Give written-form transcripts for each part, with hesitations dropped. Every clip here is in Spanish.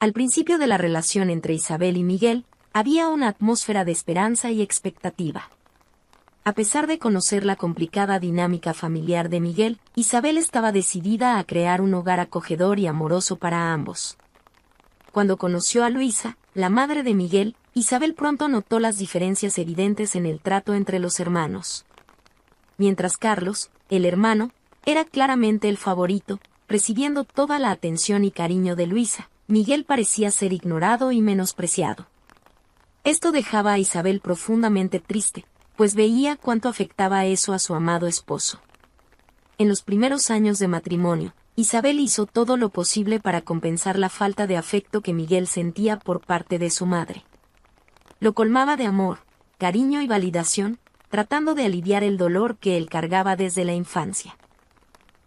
Al principio de la relación entre Isabel y Miguel, había una atmósfera de esperanza y expectativa. A pesar de conocer la complicada dinámica familiar de Miguel, Isabel estaba decidida a crear un hogar acogedor y amoroso para ambos. Cuando conoció a Luisa, la madre de Miguel, Isabel pronto notó las diferencias evidentes en el trato entre los hermanos. Mientras Carlos, el hermano, era claramente el favorito, recibiendo toda la atención y cariño de Luisa, Miguel parecía ser ignorado y menospreciado. Esto dejaba a Isabel profundamente triste, pues veía cuánto afectaba eso a su amado esposo. En los primeros años de matrimonio, Isabel hizo todo lo posible para compensar la falta de afecto que Miguel sentía por parte de su madre. Lo colmaba de amor, cariño y validación, tratando de aliviar el dolor que él cargaba desde la infancia.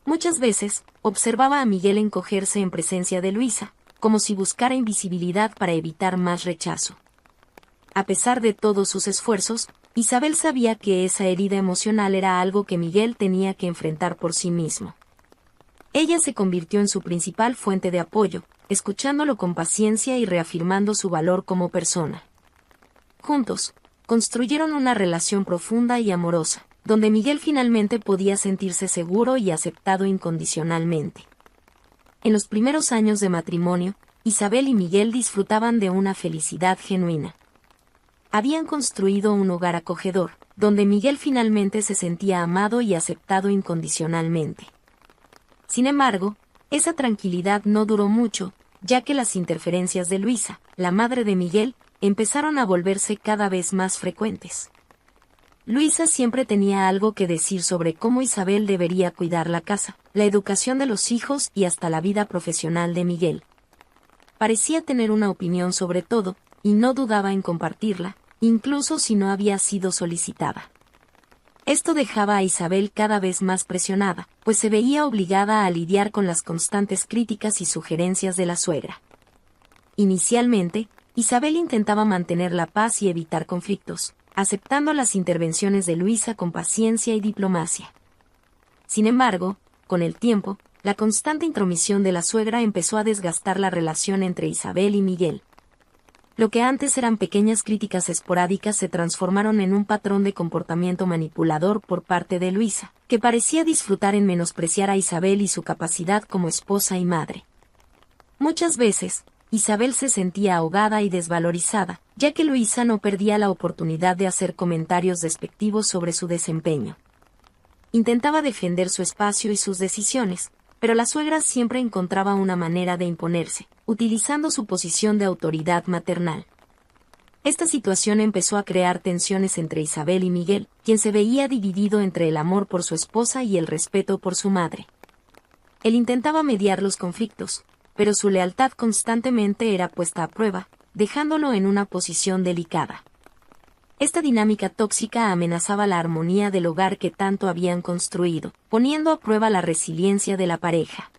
Muchas veces, observaba a Miguel encogerse en presencia de Luisa, como si buscara invisibilidad para evitar más rechazo. A pesar de todos sus esfuerzos, Isabel sabía que esa herida emocional era algo que Miguel tenía que enfrentar por sí mismo. Ella se convirtió en su principal fuente de apoyo, escuchándolo con paciencia y reafirmando su valor como persona. Juntos, construyeron una relación profunda y amorosa, donde Miguel finalmente podía sentirse seguro y aceptado incondicionalmente. En los primeros años de matrimonio, Isabel y Miguel disfrutaban de una felicidad genuina. Habían construido un hogar acogedor, donde Miguel finalmente se sentía amado y aceptado incondicionalmente. Sin embargo, esa tranquilidad no duró mucho, ya que las interferencias de Luisa, la madre de Miguel, empezaron a volverse cada vez más frecuentes. Luisa siempre tenía algo que decir sobre cómo Isabel debería cuidar la casa, la educación de los hijos y hasta la vida profesional de Miguel. Parecía tener una opinión sobre todo, y no dudaba en compartirla, incluso si no había sido solicitada. Esto dejaba a Isabel cada vez más presionada, pues se veía obligada a lidiar con las constantes críticas y sugerencias de la suegra. Inicialmente, Isabel intentaba mantener la paz y evitar conflictos, aceptando las intervenciones de Luisa con paciencia y diplomacia. Sin embargo, con el tiempo, la constante intromisión de la suegra empezó a desgastar la relación entre Isabel y Miguel. Lo que antes eran pequeñas críticas esporádicas se transformaron en un patrón de comportamiento manipulador por parte de Luisa, que parecía disfrutar en menospreciar a Isabel y su capacidad como esposa y madre. Muchas veces, Isabel se sentía ahogada y desvalorizada, ya que Luisa no perdía la oportunidad de hacer comentarios despectivos sobre su desempeño. Intentaba defender su espacio y sus decisiones, pero la suegra siempre encontraba una manera de imponerse, utilizando su posición de autoridad maternal. Esta situación empezó a crear tensiones entre Isabel y Miguel, quien se veía dividido entre el amor por su esposa y el respeto por su madre. Él intentaba mediar los conflictos, pero su lealtad constantemente era puesta a prueba, dejándolo en una posición delicada. Esta dinámica tóxica amenazaba la armonía del hogar que tanto habían construido, poniendo a prueba la resiliencia de la pareja.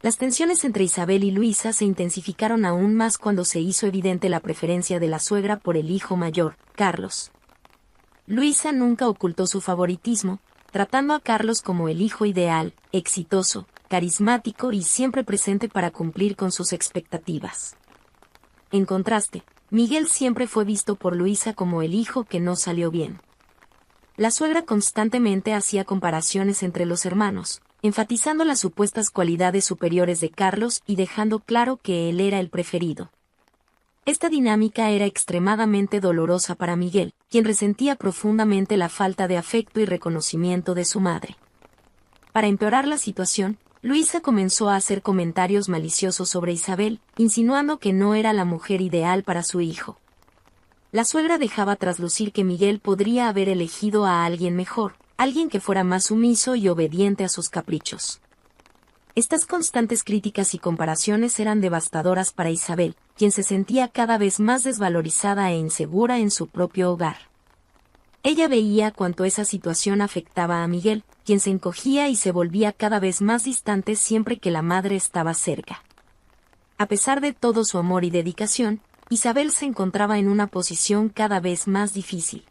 Las tensiones entre Isabel y Luisa se intensificaron aún más cuando se hizo evidente la preferencia de la suegra por el hijo mayor, Carlos. Luisa nunca ocultó su favoritismo, tratando a Carlos como el hijo ideal, exitoso, carismático y siempre presente para cumplir con sus expectativas. En contraste, Miguel siempre fue visto por Luisa como el hijo que no salió bien. La suegra constantemente hacía comparaciones entre los hermanos, enfatizando las supuestas cualidades superiores de Carlos y dejando claro que él era el preferido. Esta dinámica era extremadamente dolorosa para Miguel, quien resentía profundamente la falta de afecto y reconocimiento de su madre. Para empeorar la situación, Luisa comenzó a hacer comentarios maliciosos sobre Isabel, insinuando que no era la mujer ideal para su hijo. La suegra dejaba traslucir que Miguel podría haber elegido a alguien mejor, alguien que fuera más sumiso y obediente a sus caprichos. Estas constantes críticas y comparaciones eran devastadoras para Isabel, quien se sentía cada vez más desvalorizada e insegura en su propio hogar. Ella veía cuánto esa situación afectaba a Miguel, quien se encogía y se volvía cada vez más distante siempre que la madre estaba cerca. A pesar de todo su amor y dedicación, Isabel se encontraba en una posición cada vez más difícil.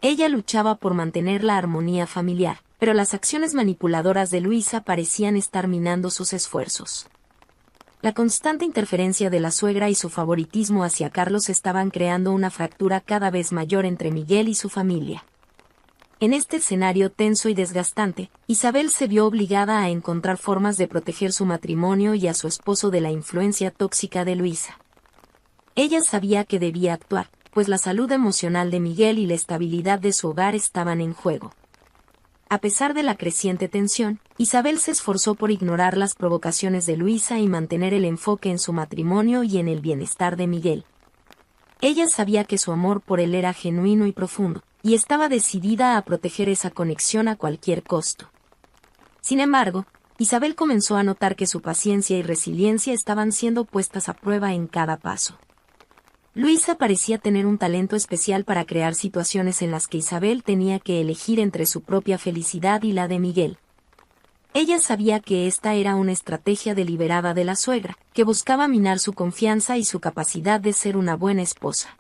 Ella luchaba por mantener la armonía familiar, pero las acciones manipuladoras de Luisa parecían estar minando sus esfuerzos. La constante interferencia de la suegra y su favoritismo hacia Carlos estaban creando una fractura cada vez mayor entre Miguel y su familia. En este escenario tenso y desgastante, Isabel se vio obligada a encontrar formas de proteger su matrimonio y a su esposo de la influencia tóxica de Luisa. Ella sabía que debía actuar, pues la salud emocional de Miguel y la estabilidad de su hogar estaban en juego. A pesar de la creciente tensión, Isabel se esforzó por ignorar las provocaciones de Luisa y mantener el enfoque en su matrimonio y en el bienestar de Miguel. Ella sabía que su amor por él era genuino y profundo, y estaba decidida a proteger esa conexión a cualquier costo. Sin embargo, Isabel comenzó a notar que su paciencia y resiliencia estaban siendo puestas a prueba en cada paso. Luisa parecía tener un talento especial para crear situaciones en las que Isabel tenía que elegir entre su propia felicidad y la de Miguel. Ella sabía que esta era una estrategia deliberada de la suegra, que buscaba minar su confianza y su capacidad de ser una buena esposa.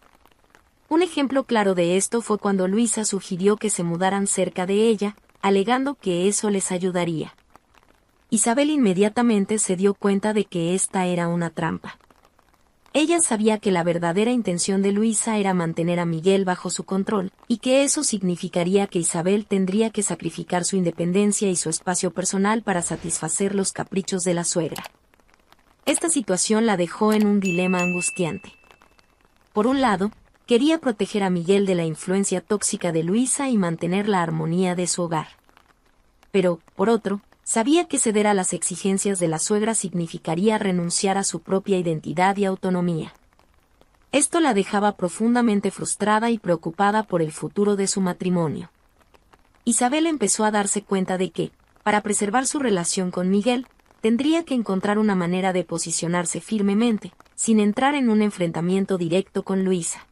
Un ejemplo claro de esto fue cuando Luisa sugirió que se mudaran cerca de ella, alegando que eso les ayudaría. Isabel inmediatamente se dio cuenta de que esta era una trampa. Ella sabía que la verdadera intención de Luisa era mantener a Miguel bajo su control, y que eso significaría que Isabel tendría que sacrificar su independencia y su espacio personal para satisfacer los caprichos de la suegra. Esta situación la dejó en un dilema angustiante. Por un lado, quería proteger a Miguel de la influencia tóxica de Luisa y mantener la armonía de su hogar. Pero, por otro, sabía que ceder a las exigencias de la suegra significaría renunciar a su propia identidad y autonomía. Esto la dejaba profundamente frustrada y preocupada por el futuro de su matrimonio. Isabel empezó a darse cuenta de que, para preservar su relación con Miguel, tendría que encontrar una manera de posicionarse firmemente, sin entrar en un enfrentamiento directo con Luisa.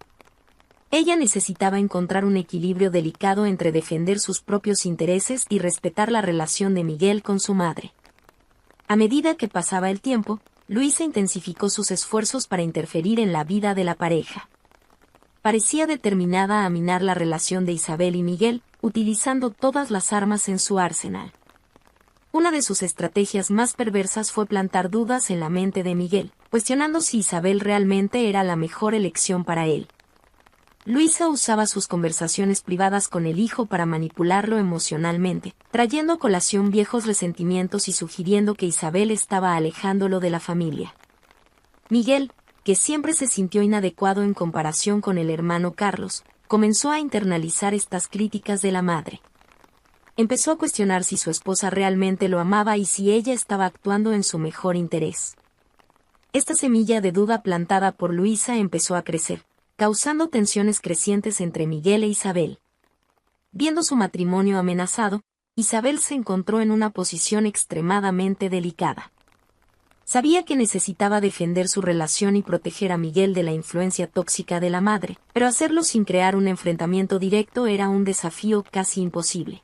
Ella necesitaba encontrar un equilibrio delicado entre defender sus propios intereses y respetar la relación de Miguel con su madre. A medida que pasaba el tiempo, Luisa intensificó sus esfuerzos para interferir en la vida de la pareja. Parecía determinada a minar la relación de Isabel y Miguel, utilizando todas las armas en su arsenal. Una de sus estrategias más perversas fue plantar dudas en la mente de Miguel, cuestionando si Isabel realmente era la mejor elección para él. Luisa usaba sus conversaciones privadas con el hijo para manipularlo emocionalmente, trayendo a colación viejos resentimientos y sugiriendo que Isabel estaba alejándolo de la familia. Miguel, que siempre se sintió inadecuado en comparación con el hermano Carlos, comenzó a internalizar estas críticas de la madre. Empezó a cuestionar si su esposa realmente lo amaba y si ella estaba actuando en su mejor interés. Esta semilla de duda plantada por Luisa empezó a crecer, causando tensiones crecientes entre Miguel e Isabel. Viendo su matrimonio amenazado, Isabel se encontró en una posición extremadamente delicada. Sabía que necesitaba defender su relación y proteger a Miguel de la influencia tóxica de la madre, pero hacerlo sin crear un enfrentamiento directo era un desafío casi imposible.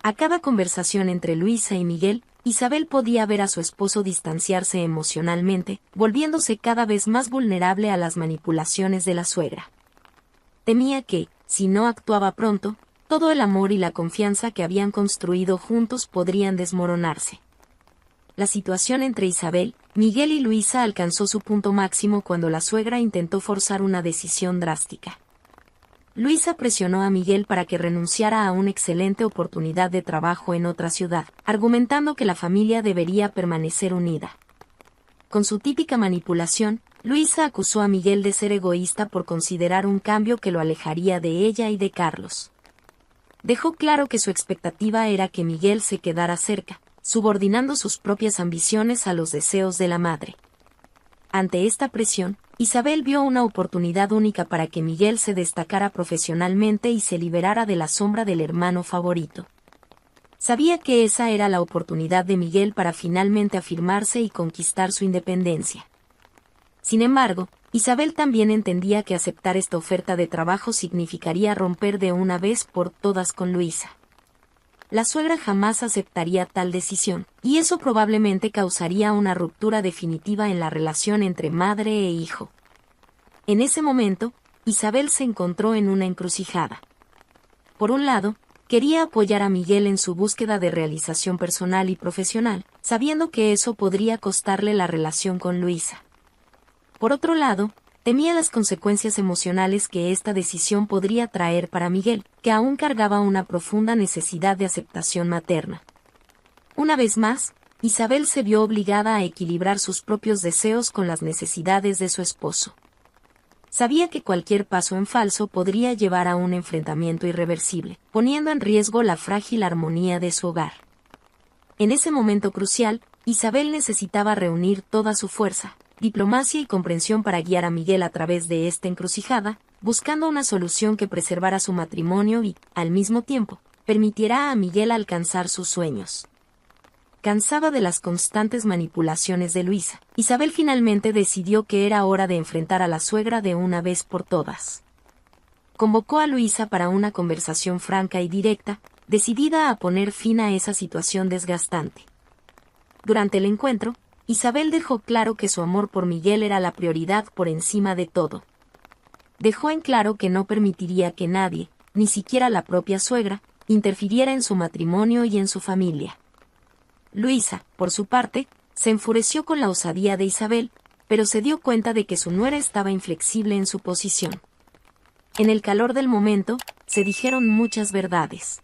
A cada conversación entre Luisa y Miguel, Isabel podía ver a su esposo distanciarse emocionalmente, volviéndose cada vez más vulnerable a las manipulaciones de la suegra. Temía que, si no actuaba pronto, todo el amor y la confianza que habían construido juntos podrían desmoronarse. La situación entre Isabel, Miguel y Luisa alcanzó su punto máximo cuando la suegra intentó forzar una decisión drástica. Luisa presionó a Miguel para que renunciara a una excelente oportunidad de trabajo en otra ciudad, argumentando que la familia debería permanecer unida. Con su típica manipulación, Luisa acusó a Miguel de ser egoísta por considerar un cambio que lo alejaría de ella y de Carlos. Dejó claro que su expectativa era que Miguel se quedara cerca, subordinando sus propias ambiciones a los deseos de la madre. Ante esta presión, Isabel vio una oportunidad única para que Miguel se destacara profesionalmente y se liberara de la sombra del hermano favorito. Sabía que esa era la oportunidad de Miguel para finalmente afirmarse y conquistar su independencia. Sin embargo, Isabel también entendía que aceptar esta oferta de trabajo significaría romper de una vez por todas con Luisa. La suegra jamás aceptaría tal decisión, y eso probablemente causaría una ruptura definitiva en la relación entre madre e hijo. En ese momento, Isabel se encontró en una encrucijada. Por un lado, quería apoyar a Miguel en su búsqueda de realización personal y profesional, sabiendo que eso podría costarle la relación con Luisa. Por otro lado, temía las consecuencias emocionales que esta decisión podría traer para Miguel, que aún cargaba una profunda necesidad de aceptación materna. Una vez más, Isabel se vio obligada a equilibrar sus propios deseos con las necesidades de su esposo. Sabía que cualquier paso en falso podría llevar a un enfrentamiento irreversible, poniendo en riesgo la frágil armonía de su hogar. En ese momento crucial, Isabel necesitaba reunir toda su fuerza, diplomacia y comprensión para guiar a Miguel a través de esta encrucijada, buscando una solución que preservara su matrimonio y, al mismo tiempo, permitiera a Miguel alcanzar sus sueños. Cansada de las constantes manipulaciones de Luisa, Isabel finalmente decidió que era hora de enfrentar a la suegra de una vez por todas. Convocó a Luisa para una conversación franca y directa, decidida a poner fin a esa situación desgastante. Durante el encuentro, Isabel dejó claro que su amor por Miguel era la prioridad por encima de todo. Dejó en claro que no permitiría que nadie, ni siquiera la propia suegra, interfiriera en su matrimonio y en su familia. Luisa, por su parte, se enfureció con la osadía de Isabel, pero se dio cuenta de que su nuera estaba inflexible en su posición. En el calor del momento, se dijeron muchas verdades.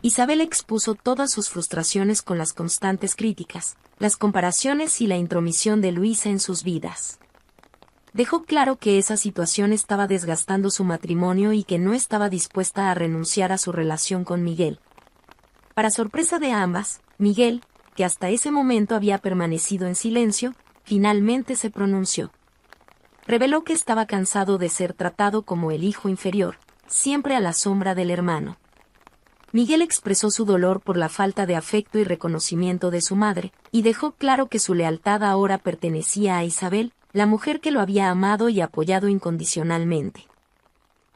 Isabel expuso todas sus frustraciones con las constantes críticas, las comparaciones y la intromisión de Luisa en sus vidas. Dejó claro que esa situación estaba desgastando su matrimonio y que no estaba dispuesta a renunciar a su relación con Miguel. Para sorpresa de ambas, Miguel, que hasta ese momento había permanecido en silencio, finalmente se pronunció. Reveló que estaba cansado de ser tratado como el hijo inferior, siempre a la sombra del hermano. Miguel expresó su dolor por la falta de afecto y reconocimiento de su madre, y dejó claro que su lealtad ahora pertenecía a Isabel, la mujer que lo había amado y apoyado incondicionalmente.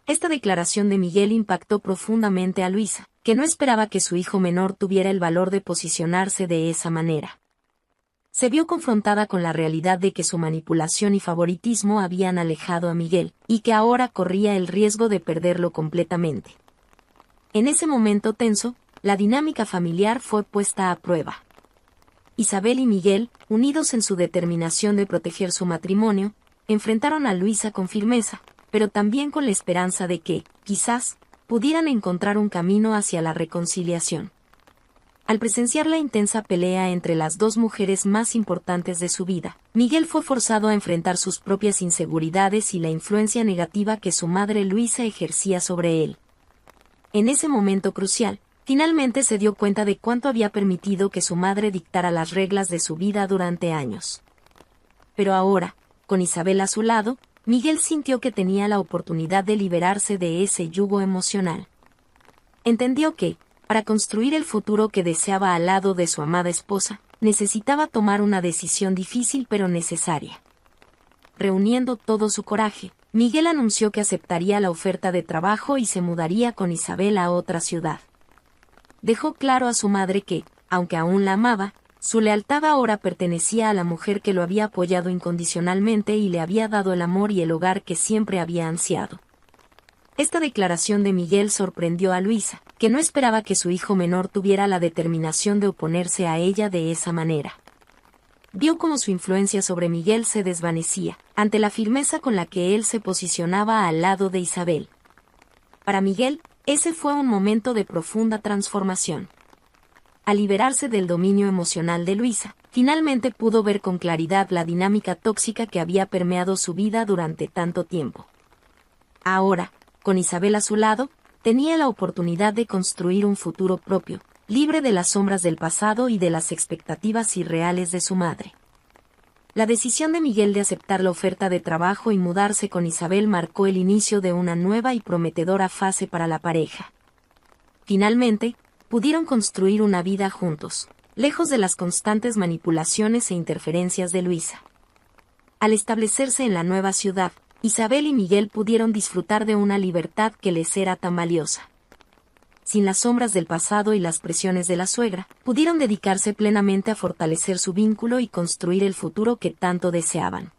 Esta declaración de Miguel impactó profundamente a Luisa, que no esperaba que su hijo menor tuviera el valor de posicionarse de esa manera. Se vio confrontada con la realidad de que su manipulación y favoritismo habían alejado a Miguel, y que ahora corría el riesgo de perderlo completamente. En ese momento tenso, la dinámica familiar fue puesta a prueba. Isabel y Miguel, unidos en su determinación de proteger su matrimonio, enfrentaron a Luisa con firmeza, pero también con la esperanza de que, quizás, pudieran encontrar un camino hacia la reconciliación. Al presenciar la intensa pelea entre las dos mujeres más importantes de su vida, Miguel fue forzado a enfrentar sus propias inseguridades y la influencia negativa que su madre Luisa ejercía sobre él. En ese momento crucial, finalmente se dio cuenta de cuánto había permitido que su madre dictara las reglas de su vida durante años. Pero ahora, con Isabel a su lado, Miguel sintió que tenía la oportunidad de liberarse de ese yugo emocional. Entendió que, para construir el futuro que deseaba al lado de su amada esposa, necesitaba tomar una decisión difícil pero necesaria. Reuniendo todo su coraje, Miguel anunció que aceptaría la oferta de trabajo y se mudaría con Isabel a otra ciudad. Dejó claro a su madre que, aunque aún la amaba, su lealtad ahora pertenecía a la mujer que lo había apoyado incondicionalmente y le había dado el amor y el hogar que siempre había ansiado. Esta declaración de Miguel sorprendió a Luisa, que no esperaba que su hijo menor tuviera la determinación de oponerse a ella de esa manera. Vio cómo su influencia sobre Miguel se desvanecía, ante la firmeza con la que él se posicionaba al lado de Isabel. Para Miguel, ese fue un momento de profunda transformación. Al liberarse del dominio emocional de Luisa, finalmente pudo ver con claridad la dinámica tóxica que había permeado su vida durante tanto tiempo. Ahora, con Isabel a su lado, tenía la oportunidad de construir un futuro propio, libre de las sombras del pasado y de las expectativas irreales de su madre. La decisión de Miguel de aceptar la oferta de trabajo y mudarse con Isabel marcó el inicio de una nueva y prometedora fase para la pareja. Finalmente, pudieron construir una vida juntos, lejos de las constantes manipulaciones e interferencias de Luisa. Al establecerse en la nueva ciudad, Isabel y Miguel pudieron disfrutar de una libertad que les era tan valiosa. Sin las sombras del pasado y las presiones de la suegra, pudieron dedicarse plenamente a fortalecer su vínculo y construir el futuro que tanto deseaban.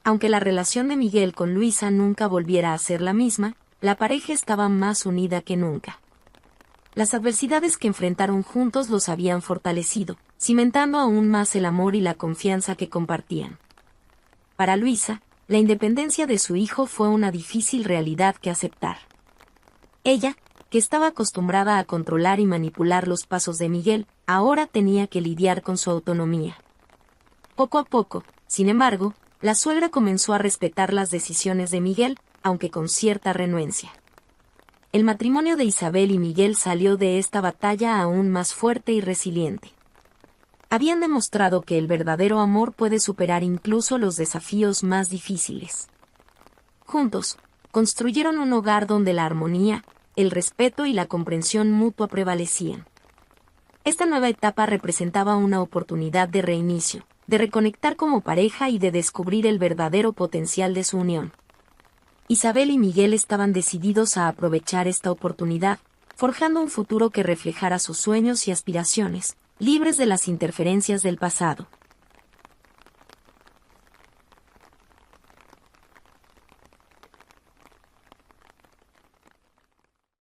Aunque la relación de Miguel con Luisa nunca volviera a ser la misma, la pareja estaba más unida que nunca. Las adversidades que enfrentaron juntos los habían fortalecido, cimentando aún más el amor y la confianza que compartían. Para Luisa, la independencia de su hijo fue una difícil realidad que aceptar. Ella, que estaba acostumbrada a controlar y manipular los pasos de Miguel, ahora tenía que lidiar con su autonomía. Poco a poco, sin embargo, la suegra comenzó a respetar las decisiones de Miguel, aunque con cierta renuencia. El matrimonio de Isabel y Miguel salió de esta batalla aún más fuerte y resiliente. Habían demostrado que el verdadero amor puede superar incluso los desafíos más difíciles. Juntos, construyeron un hogar donde la armonía, el respeto y la comprensión mutua prevalecían. Esta nueva etapa representaba una oportunidad de reinicio, de reconectar como pareja y de descubrir el verdadero potencial de su unión. Isabel y Miguel estaban decididos a aprovechar esta oportunidad, forjando un futuro que reflejara sus sueños y aspiraciones, libres de las interferencias del pasado.